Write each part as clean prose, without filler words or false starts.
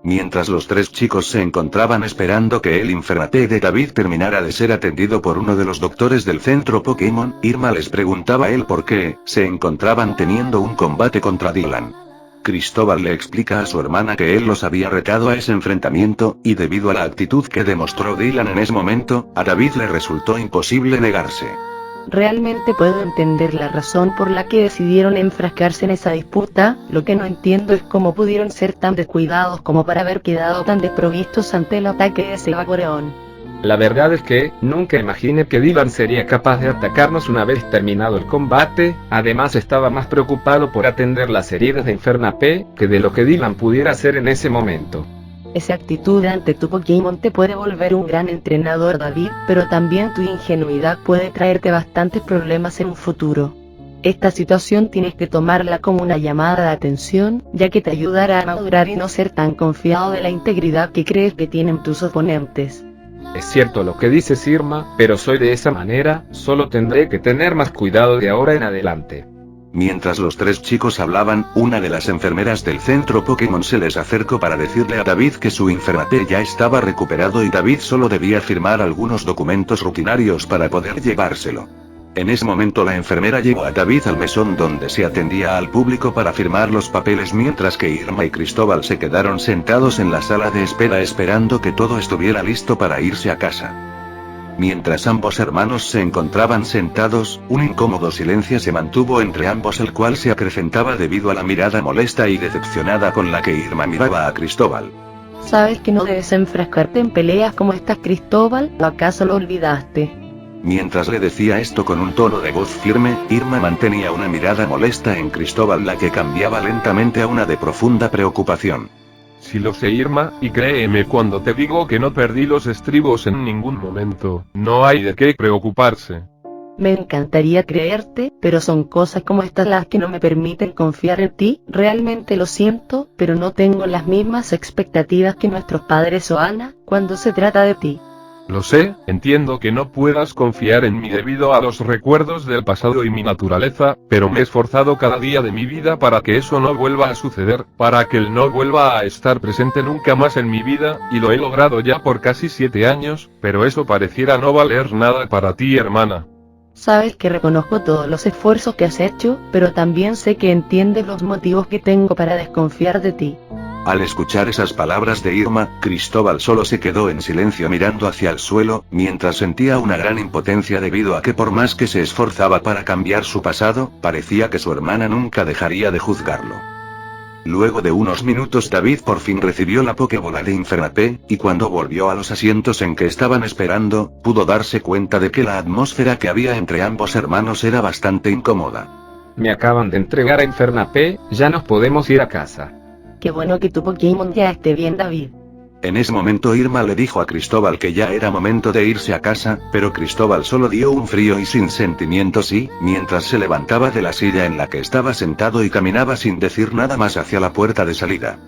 Mientras los tres chicos se encontraban esperando que el Infernape de David terminara de ser atendido por uno de los doctores del centro Pokémon, Irma les preguntaba a él por qué se encontraban teniendo un combate contra Dylan. Cristóbal le explica a su hermana que él los había retado a ese enfrentamiento, y debido a la actitud que demostró Dylan en ese momento, a David le resultó imposible negarse. Realmente puedo entender la razón por la que decidieron enfrascarse en esa disputa, lo que no entiendo es cómo pudieron ser tan descuidados como para haber quedado tan desprovistos ante el ataque de ese Vaporeon. La verdad es que, nunca imaginé que Dylan sería capaz de atacarnos una vez terminado el combate. Además estaba más preocupado por atender las heridas de Infernape, que de lo que Dylan pudiera hacer en ese momento. Esa actitud ante tu Pokémon te puede volver un gran entrenador, David, pero también tu ingenuidad puede traerte bastantes problemas en un futuro. Esta situación tienes que tomarla como una llamada de atención, ya que te ayudará a madurar y no ser tan confiado de la integridad que crees que tienen tus oponentes. Es cierto lo que dices, Irma, pero soy de esa manera, solo tendré que tener más cuidado de ahora en adelante. Mientras los tres chicos hablaban, una de las enfermeras del centro Pokémon se les acercó para decirle a David que su Infernape ya estaba recuperado y David solo debía firmar algunos documentos rutinarios para poder llevárselo. En ese momento la enfermera llevó a David al mesón donde se atendía al público para firmar los papeles, mientras que Irma y Cristóbal se quedaron sentados en la sala de espera esperando que todo estuviera listo para irse a casa. Mientras ambos hermanos se encontraban sentados, un incómodo silencio se mantuvo entre ambos, el cual se acrecentaba debido a la mirada molesta y decepcionada con la que Irma miraba a Cristóbal. ¿Sabes que no debes enfrascarte en peleas como estas, Cristóbal? ¿O acaso lo olvidaste? Mientras le decía esto con un tono de voz firme, Irma mantenía una mirada molesta en Cristóbal, la que cambiaba lentamente a una de profunda preocupación. Si lo sé, Irma, y créeme cuando te digo que no perdí los estribos en ningún momento, no hay de qué preocuparse. Me encantaría creerte, pero son cosas como estas las que no me permiten confiar en ti. Realmente lo siento, pero no tengo las mismas expectativas que nuestros padres o Ana, cuando se trata de ti. Lo sé, entiendo que no puedas confiar en mí debido a los recuerdos del pasado y mi naturaleza, pero me he esforzado cada día de mi vida para que eso no vuelva a suceder, para que él no vuelva a estar presente nunca más en mi vida, y lo he logrado ya por casi 7 años, pero eso pareciera no valer nada para ti, hermana. Sabes que reconozco todos los esfuerzos que has hecho, pero también sé que entiendes los motivos que tengo para desconfiar de ti. Al escuchar esas palabras de Irma, Cristóbal solo se quedó en silencio mirando hacia el suelo, mientras sentía una gran impotencia debido a que por más que se esforzaba para cambiar su pasado, parecía que su hermana nunca dejaría de juzgarlo. Luego de unos minutos David por fin recibió la Pokébola de Infernape, y cuando volvió a los asientos en que estaban esperando, pudo darse cuenta de que la atmósfera que había entre ambos hermanos era bastante incómoda. Me acaban de entregar a Infernape, ya nos podemos ir a casa. Qué bueno que tu Pokémon ya esté bien, David. En ese momento Irma le dijo a Cristóbal que ya era momento de irse a casa, pero Cristóbal solo dio un frío y sin sentimientos sí, mientras se levantaba de la silla en la que estaba sentado y caminaba sin decir nada más hacia la puerta de salida.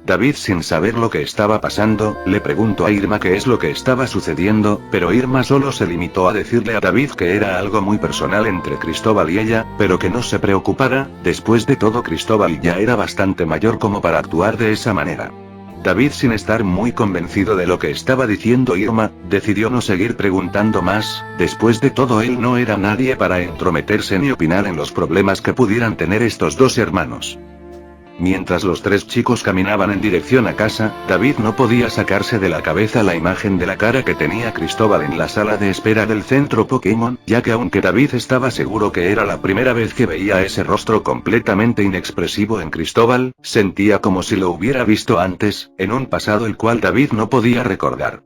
David, sin saber lo que estaba pasando, le preguntó a Irma qué es lo que estaba sucediendo, pero Irma solo se limitó a decirle a David que era algo muy personal entre Cristóbal y ella, pero que no se preocupara. Después de todo, Cristóbal ya era bastante mayor como para actuar de esa manera. David, sin estar muy convencido de lo que estaba diciendo Irma, decidió no seguir preguntando más. Después de todo, él no era nadie para entrometerse ni opinar en los problemas que pudieran tener estos dos hermanos. Mientras los tres chicos caminaban en dirección a casa, David no podía sacarse de la cabeza la imagen de la cara que tenía Cristóbal en la sala de espera del centro Pokémon, ya que aunque David estaba seguro que era la primera vez que veía ese rostro completamente inexpresivo en Cristóbal, sentía como si lo hubiera visto antes, en un pasado el cual David no podía recordar.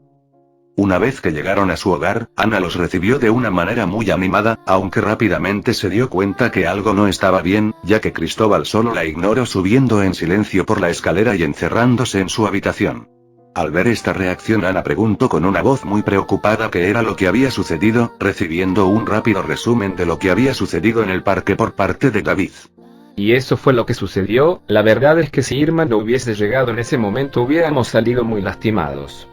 Una vez que llegaron a su hogar, Ana los recibió de una manera muy animada, aunque rápidamente se dio cuenta que algo no estaba bien, ya que Cristóbal solo la ignoró subiendo en silencio por la escalera y encerrándose en su habitación. Al ver esta reacción, Ana preguntó con una voz muy preocupada qué era lo que había sucedido, recibiendo un rápido resumen de lo que había sucedido en el parque por parte de David. Y eso fue lo que sucedió. La verdad es que si Irma no hubiese llegado en ese momento hubiéramos salido muy lastimados.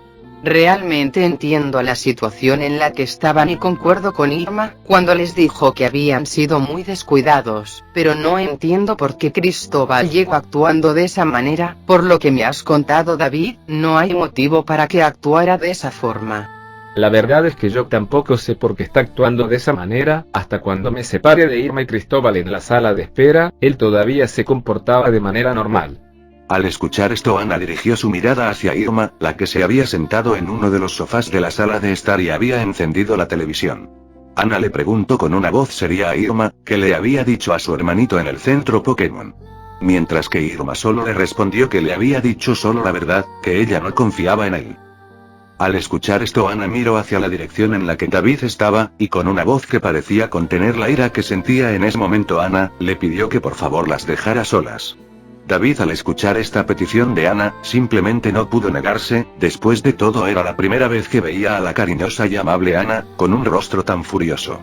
Realmente entiendo la situación en la que estaban y concuerdo con Irma, cuando les dijo que habían sido muy descuidados, pero no entiendo por qué Cristóbal llegó actuando de esa manera. Por lo que me has contado, David, no hay motivo para que actuara de esa forma. La verdad es que yo tampoco sé por qué está actuando de esa manera. Hasta cuando me separé de Irma y Cristóbal en la sala de espera, él todavía se comportaba de manera normal. Al escuchar esto, Ana dirigió su mirada hacia Irma, la que se había sentado en uno de los sofás de la sala de estar y había encendido la televisión. Ana le preguntó con una voz seria a Irma, que le había dicho a su hermanito en el centro Pokémon. Mientras que Irma solo le respondió que le había dicho solo la verdad, que ella no confiaba en él. Al escuchar esto, Ana miró hacia la dirección en la que David estaba, y con una voz que parecía contener la ira que sentía en ese momento, Ana le pidió que por favor las dejara solas. David, al escuchar esta petición de Ana, simplemente no pudo negarse. Después de todo, era la primera vez que veía a la cariñosa y amable Ana, con un rostro tan furioso.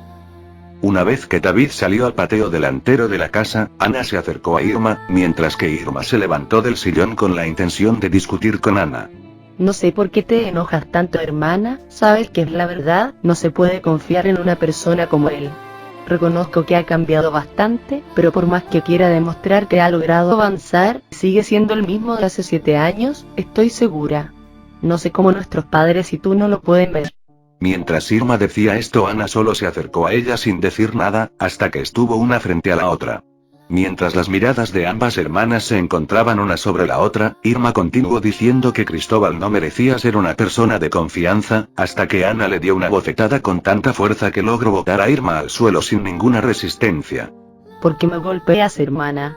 Una vez que David salió al patio delantero de la casa, Ana se acercó a Irma, mientras que Irma se levantó del sillón con la intención de discutir con Ana. No sé por qué te enojas tanto, hermana, sabes que es la verdad, no se puede confiar en una persona como él. Reconozco que ha cambiado bastante, pero por más que quiera demostrar que ha logrado avanzar, sigue siendo el mismo de hace 7 años, estoy segura. No sé cómo nuestros padres y tú no lo pueden ver. Mientras Irma decía esto, Ana solo se acercó a ella sin decir nada, hasta que estuvo una frente a la otra. Mientras las miradas de ambas hermanas se encontraban una sobre la otra, Irma continuó diciendo que Cristóbal no merecía ser una persona de confianza, hasta que Ana le dio una bofetada con tanta fuerza que logró botar a Irma al suelo sin ninguna resistencia. ¿Por qué me golpeas, hermana?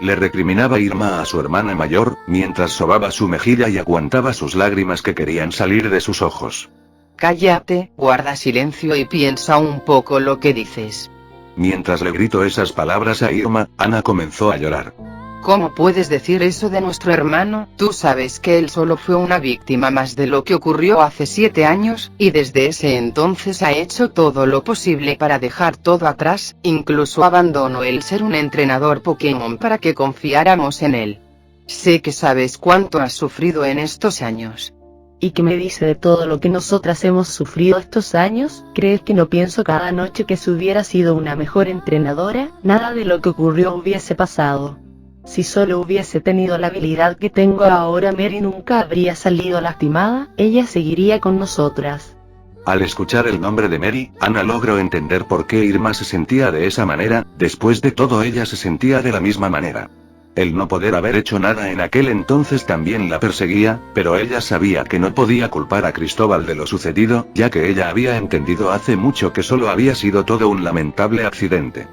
Le recriminaba Irma a su hermana mayor, mientras sobaba su mejilla y aguantaba sus lágrimas que querían salir de sus ojos. Cállate, guarda silencio y piensa un poco lo que dices. Mientras le gritó esas palabras a Irma, Ana comenzó a llorar. ¿Cómo puedes decir eso de nuestro hermano? Tú sabes que él solo fue una víctima más de lo que ocurrió hace 7 años, y desde ese entonces ha hecho todo lo posible para dejar todo atrás, incluso abandonó el ser un entrenador Pokémon para que confiáramos en él. Sé que sabes cuánto has sufrido en estos años. ¿Y qué me dice de todo lo que nosotras hemos sufrido estos años? ¿Crees que no pienso cada noche que si hubiera sido una mejor entrenadora, nada de lo que ocurrió hubiese pasado? Si solo hubiese tenido la habilidad que tengo ahora, Mary nunca habría salido lastimada, ella seguiría con nosotras. Al escuchar el nombre de Mary, Ana logró entender por qué Irma se sentía de esa manera. Después de todo, ella se sentía de la misma manera. El no poder haber hecho nada en aquel entonces también la perseguía, pero ella sabía que no podía culpar a Cristóbal de lo sucedido, ya que ella había entendido hace mucho que solo había sido todo un lamentable accidente.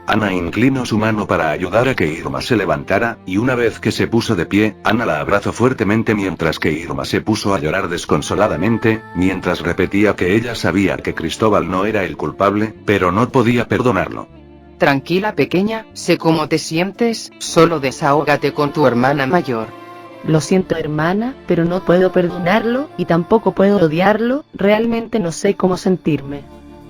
Ana inclinó su mano para ayudar a que Irma se levantara, y una vez que se puso de pie, Ana la abrazó fuertemente mientras que Irma se puso a llorar desconsoladamente, mientras repetía que ella sabía que Cristóbal no era el culpable, pero no podía perdonarlo. Tranquila, pequeña, sé cómo te sientes, solo desahógate con tu hermana mayor. Lo siento, hermana, pero no puedo perdonarlo, y tampoco puedo odiarlo, realmente no sé cómo sentirme.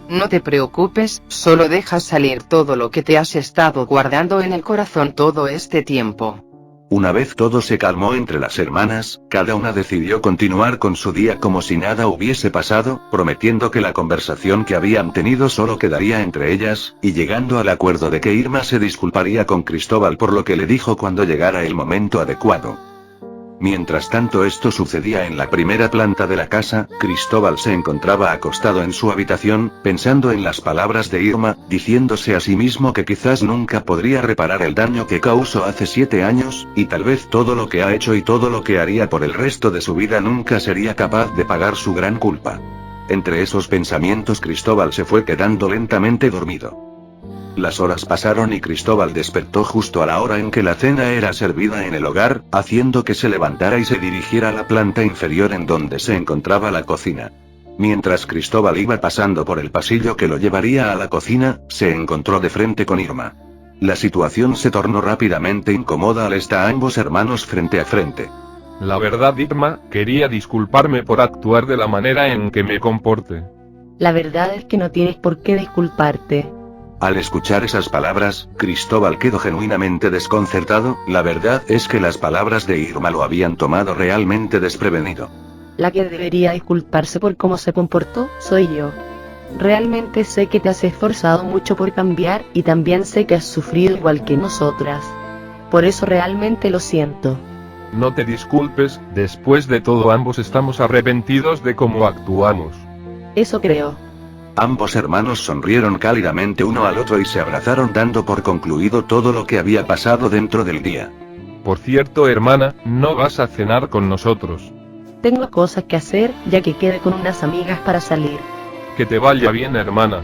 No te preocupes, solo deja salir todo lo que te has estado guardando en el corazón todo este tiempo. Una vez todo se calmó entre las hermanas, cada una decidió continuar con su día como si nada hubiese pasado, prometiendo que la conversación que habían tenido solo quedaría entre ellas, y llegando al acuerdo de que Irma se disculparía con Cristóbal por lo que le dijo cuando llegara el momento adecuado. Mientras tanto esto sucedía en la primera planta de la casa, Cristóbal se encontraba acostado en su habitación, pensando en las palabras de Irma, diciéndose a sí mismo que quizás nunca podría reparar el daño que causó hace 7 años, y tal vez todo lo que ha hecho y todo lo que haría por el resto de su vida nunca sería capaz de pagar su gran culpa. Entre esos pensamientos Cristóbal se fue quedando lentamente dormido. Las horas pasaron y Cristóbal despertó justo a la hora en que la cena era servida en el hogar, haciendo que se levantara y se dirigiera a la planta inferior en donde se encontraba la cocina. Mientras Cristóbal iba pasando por el pasillo que lo llevaría a la cocina, se encontró de frente con Irma. La situación se tornó rápidamente incómoda al estar ambos hermanos frente a frente. La verdad, Irma, quería disculparme por actuar de la manera en que me comporte. La verdad es que no tienes por qué disculparte. Al escuchar esas palabras, Cristóbal quedó genuinamente desconcertado. La verdad es que las palabras de Irma lo habían tomado realmente desprevenido. La que debería disculparse por cómo se comportó, soy yo. Realmente sé que te has esforzado mucho por cambiar, y también sé que has sufrido igual que nosotras. Por eso realmente lo siento. No te disculpes, después de todo ambos estamos arrepentidos de cómo actuamos. Eso creo. Ambos hermanos sonrieron cálidamente uno al otro y se abrazaron dando por concluido todo lo que había pasado dentro del día. Por cierto, hermana, ¿no vas a cenar con nosotros? Tengo cosas que hacer, ya que quedé con unas amigas para salir. Que te vaya bien, hermana.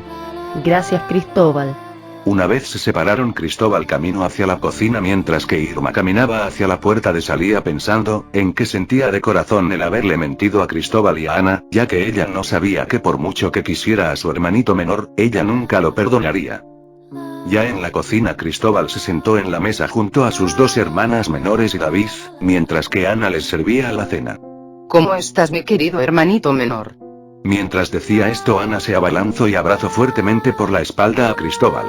Gracias, Cristóbal. Una vez se separaron, Cristóbal caminó hacia la cocina mientras que Irma caminaba hacia la puerta de salida pensando en qué sentía de corazón el haberle mentido a Cristóbal y a Ana, ya que ella no sabía que por mucho que quisiera a su hermanito menor, ella nunca lo perdonaría. Ya en la cocina, Cristóbal se sentó en la mesa junto a sus dos hermanas menores y David, mientras que Ana les servía la cena. ¿Cómo estás, mi querido hermanito menor? Mientras decía esto, Ana se abalanzó y abrazó fuertemente por la espalda a Cristóbal.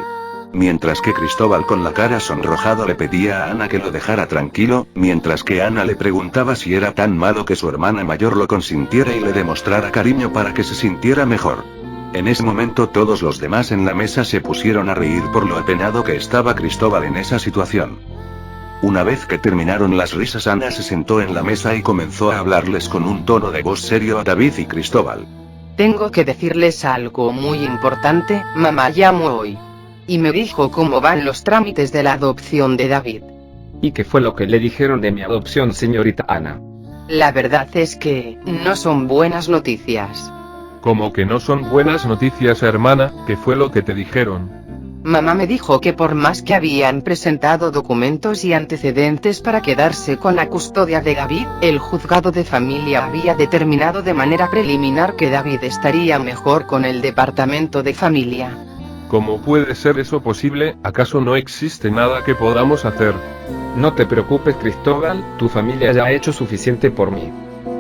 Mientras que Cristóbal con la cara sonrojado le pedía a Ana que lo dejara tranquilo, mientras que Ana le preguntaba si era tan malo que su hermana mayor lo consintiera y le demostrara cariño para que se sintiera mejor. En ese momento todos los demás en la mesa se pusieron a reír por lo apenado que estaba Cristóbal en esa situación. Una vez que terminaron las risas, Ana se sentó en la mesa y comenzó a hablarles con un tono de voz serio a David y Cristóbal. Tengo que decirles algo muy importante, mamá llamó hoy. Y me dijo cómo van los trámites de la adopción de David. ¿Y qué fue lo que le dijeron de mi adopción, señorita Ana? La verdad es que no son buenas noticias. Como que no son buenas noticias, hermana, ¿qué fue lo que te dijeron? Mamá me dijo que por más que habían presentado documentos y antecedentes para quedarse con la custodia de David, el juzgado de familia había determinado de manera preliminar que David estaría mejor con el departamento de familia. ¿Cómo puede ser eso posible? ¿Acaso no existe nada que podamos hacer? No te preocupes, Cristóbal, tu familia ya ha hecho suficiente por mí.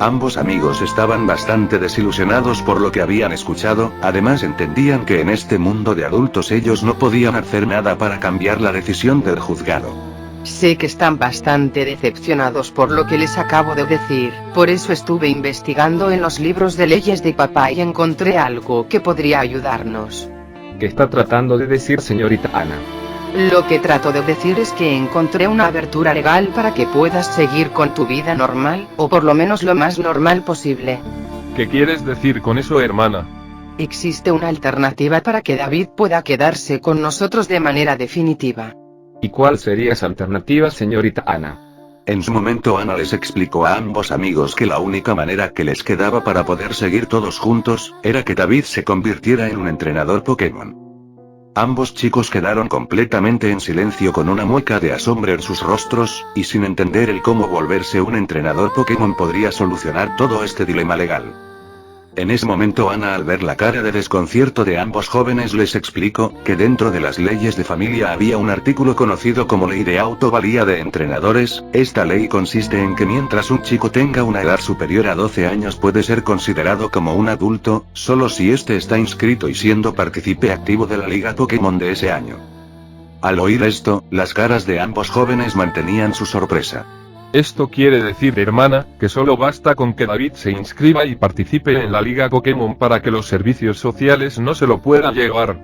Ambos amigos estaban bastante desilusionados por lo que habían escuchado, además entendían que en este mundo de adultos ellos no podían hacer nada para cambiar la decisión del juzgado. Sé que están bastante decepcionados por lo que les acabo de decir, por eso estuve investigando en los libros de leyes de papá y encontré algo que podría ayudarnos. ¿Qué está tratando de decir, señorita Ana? Lo que trato de decir es que encontré una abertura legal para que puedas seguir con tu vida normal, o por lo menos lo más normal posible. ¿Qué quieres decir con eso, hermana? Existe una alternativa para que David pueda quedarse con nosotros de manera definitiva. ¿Y cuál sería esa alternativa, señorita Ana? En su momento Ana les explicó a ambos amigos que la única manera que les quedaba para poder seguir todos juntos, era que David se convirtiera en un entrenador Pokémon. Ambos chicos quedaron completamente en silencio con una mueca de asombro en sus rostros, y sin entender el cómo volverse un entrenador Pokémon podría solucionar todo este dilema legal. En ese momento Ana, al ver la cara de desconcierto de ambos jóvenes, les explicó que dentro de las leyes de familia había un artículo conocido como Ley de Autovalía de Entrenadores. Esta ley consiste en que mientras un chico tenga una edad superior a 12 años puede ser considerado como un adulto, solo si éste está inscrito y siendo partícipe activo de la Liga Pokémon de ese año. Al oír esto, las caras de ambos jóvenes mantenían su sorpresa. Esto quiere decir, hermana, que solo basta con que David se inscriba y participe en la Liga Pokémon para que los servicios sociales no se lo puedan llevar.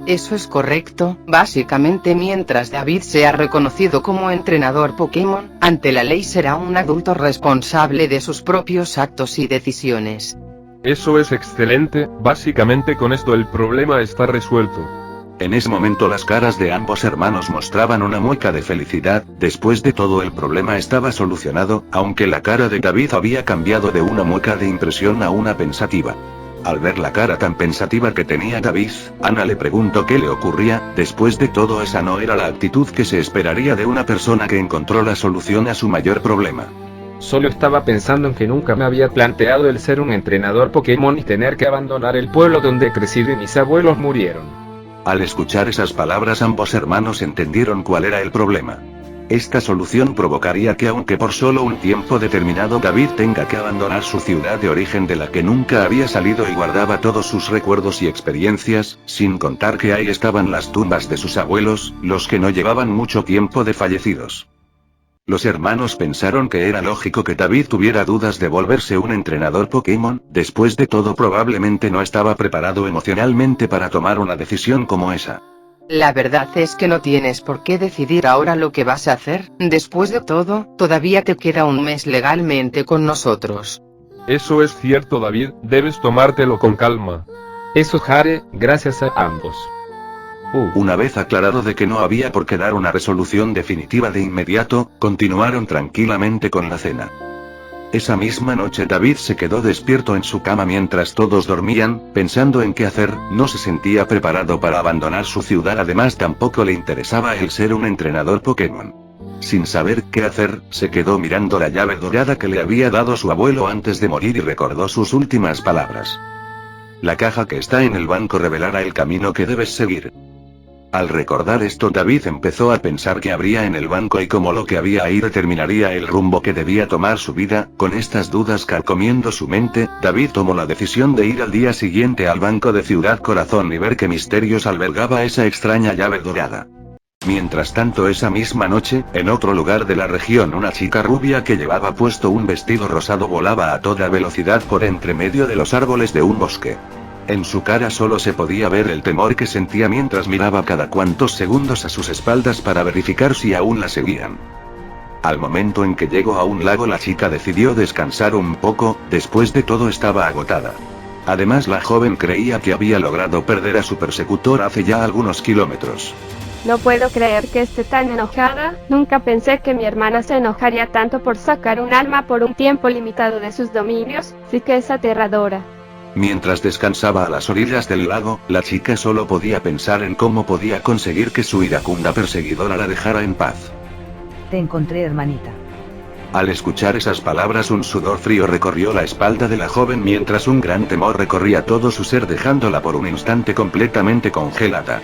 Eso es correcto, básicamente mientras David sea reconocido como entrenador Pokémon, ante la ley será un adulto responsable de sus propios actos y decisiones. Eso es excelente, básicamente con esto el problema está resuelto. En ese momento las caras de ambos hermanos mostraban una mueca de felicidad, después de todo el problema estaba solucionado, aunque la cara de David había cambiado de una mueca de impresión a una pensativa. Al ver la cara tan pensativa que tenía David, Ana le preguntó qué le ocurría. Después de todo, esa no era la actitud que se esperaría de una persona que encontró la solución a su mayor problema. Solo estaba pensando en que nunca me había planteado el ser un entrenador Pokémon y tener que abandonar el pueblo donde he crecido y mis abuelos murieron. Al escuchar esas palabras, ambos hermanos entendieron cuál era el problema. Esta solución provocaría que, aunque por solo un tiempo determinado, David tenga que abandonar su ciudad de origen de la que nunca había salido y guardaba todos sus recuerdos y experiencias, sin contar que ahí estaban las tumbas de sus abuelos, los que no llevaban mucho tiempo de fallecidos. Los hermanos pensaron que era lógico que David tuviera dudas de volverse un entrenador Pokémon, después de todo probablemente no estaba preparado emocionalmente para tomar una decisión como esa. La verdad es que no tienes por qué decidir ahora lo que vas a hacer, después de todo, todavía te queda un mes legalmente con nosotros. Eso es cierto, David, debes tomártelo con calma. Eso, Hare, gracias a ambos. Una vez aclarado de que no había por qué dar una resolución definitiva de inmediato, continuaron tranquilamente con la cena. Esa misma noche David se quedó despierto en su cama mientras todos dormían, pensando en qué hacer. No se sentía preparado para abandonar su ciudad, además tampoco le interesaba el ser un entrenador Pokémon. Sin saber qué hacer, se quedó mirando la llave dorada que le había dado su abuelo antes de morir y recordó sus últimas palabras. La caja que está en el banco revelará el camino que debes seguir. Al recordar esto, David empezó a pensar qué habría en el banco y cómo lo que había ahí determinaría el rumbo que debía tomar su vida. Con estas dudas carcomiendo su mente, David tomó la decisión de ir al día siguiente al banco de Ciudad Corazón y ver qué misterios albergaba esa extraña llave dorada. Mientras tanto, esa misma noche, en otro lugar de la región, una chica rubia que llevaba puesto un vestido rosado volaba a toda velocidad por entre medio de los árboles de un bosque. En su cara solo se podía ver el temor que sentía mientras miraba cada cuantos segundos a sus espaldas para verificar si aún la seguían. Al momento en que llegó a un lago, la chica decidió descansar un poco, después de todo estaba agotada. Además, la joven creía que había logrado perder a su persecutor hace ya algunos kilómetros. No puedo creer que esté tan enojada, nunca pensé que mi hermana se enojaría tanto por sacar un alma por un tiempo limitado de sus dominios, sí que es aterradora. Mientras descansaba a las orillas del lago, la chica solo podía pensar en cómo podía conseguir que su iracunda perseguidora la dejara en paz. Te encontré, hermanita. Al escuchar esas palabras, un sudor frío recorrió la espalda de la joven mientras un gran temor recorría todo su ser, dejándola por un instante completamente congelada.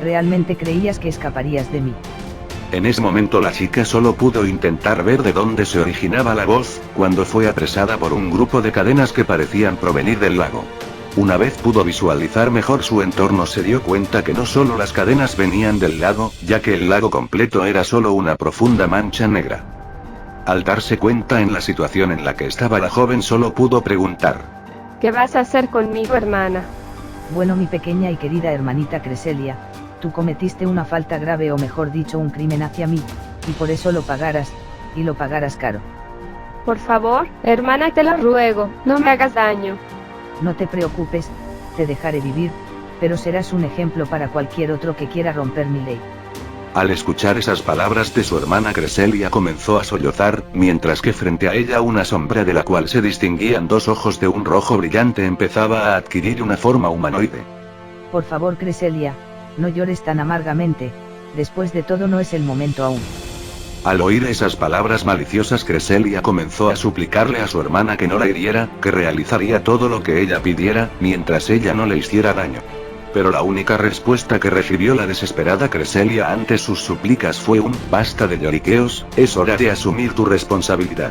¿Realmente creías que escaparías de mí? En ese momento la chica solo pudo intentar ver de dónde se originaba la voz, cuando fue apresada por un grupo de cadenas que parecían provenir del lago. Una vez pudo visualizar mejor su entorno, se dio cuenta que no solo las cadenas venían del lago, ya que el lago completo era solo una profunda mancha negra. Al darse cuenta en la situación en la que estaba, la joven solo pudo preguntar: ¿Qué vas a hacer conmigo, hermana? Bueno, mi pequeña y querida hermanita Cresselia, tú cometiste una falta grave, o mejor dicho, un crimen hacia mí, y por eso lo pagarás, y lo pagarás caro. Por favor, hermana, te lo ruego, no me hagas daño. No te preocupes, te dejaré vivir, pero serás un ejemplo para cualquier otro que quiera romper mi ley. Al escuchar esas palabras de su hermana, Cresselia comenzó a sollozar, mientras que frente a ella una sombra de la cual se distinguían dos ojos de un rojo brillante empezaba a adquirir una forma humanoide. Por favor, Cresselia, no llores tan amargamente, después de todo no es el momento aún. Al oír esas palabras maliciosas, Cresselia comenzó a suplicarle a su hermana que no la hiriera, que realizaría todo lo que ella pidiera, mientras ella no le hiciera daño. Pero la única respuesta que recibió la desesperada Cresselia ante sus súplicas fue un: basta de lloriqueos, es hora de asumir tu responsabilidad.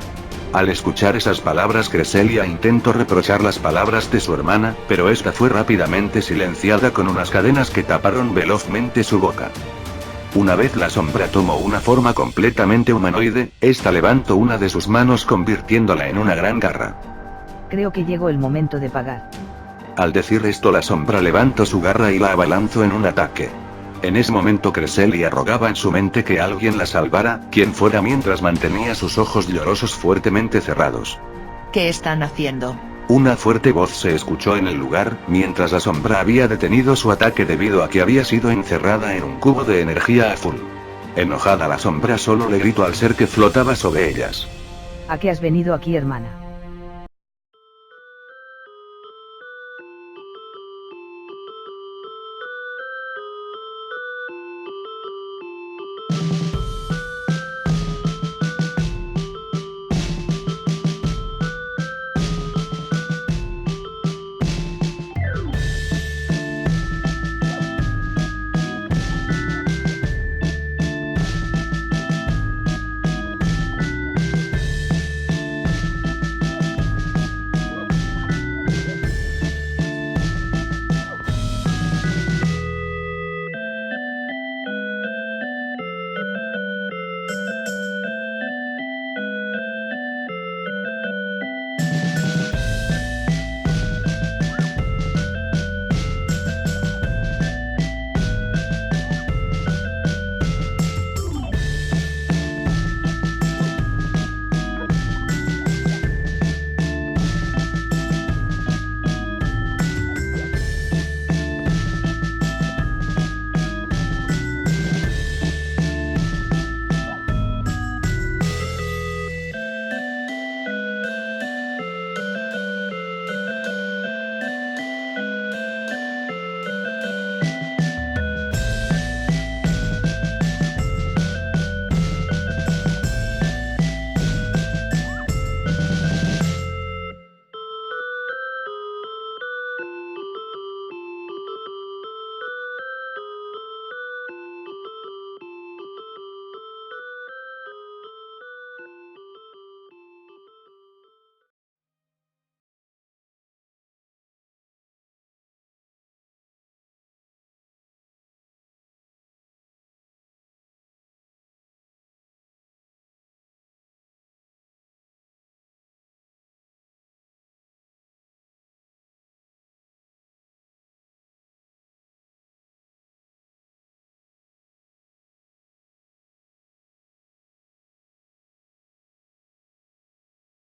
Al escuchar esas palabras, Cresselia intentó reprochar las palabras de su hermana, pero esta fue rápidamente silenciada con unas cadenas que taparon velozmente su boca. Una vez la sombra tomó una forma completamente humanoide, esta levantó una de sus manos convirtiéndola en una gran garra. Creo que llegó el momento de pagar. Al decir esto, la sombra levantó su garra y la abalanzó en un ataque. En ese momento Cresselia rogaba en su mente que alguien la salvara, quien fuera, mientras mantenía sus ojos llorosos fuertemente cerrados. ¿Qué están haciendo? Una fuerte voz se escuchó en el lugar, mientras la sombra había detenido su ataque debido a que había sido encerrada en un cubo de energía azul. Enojada, la sombra solo le gritó al ser que flotaba sobre ellas: ¿A qué has venido aquí, hermana?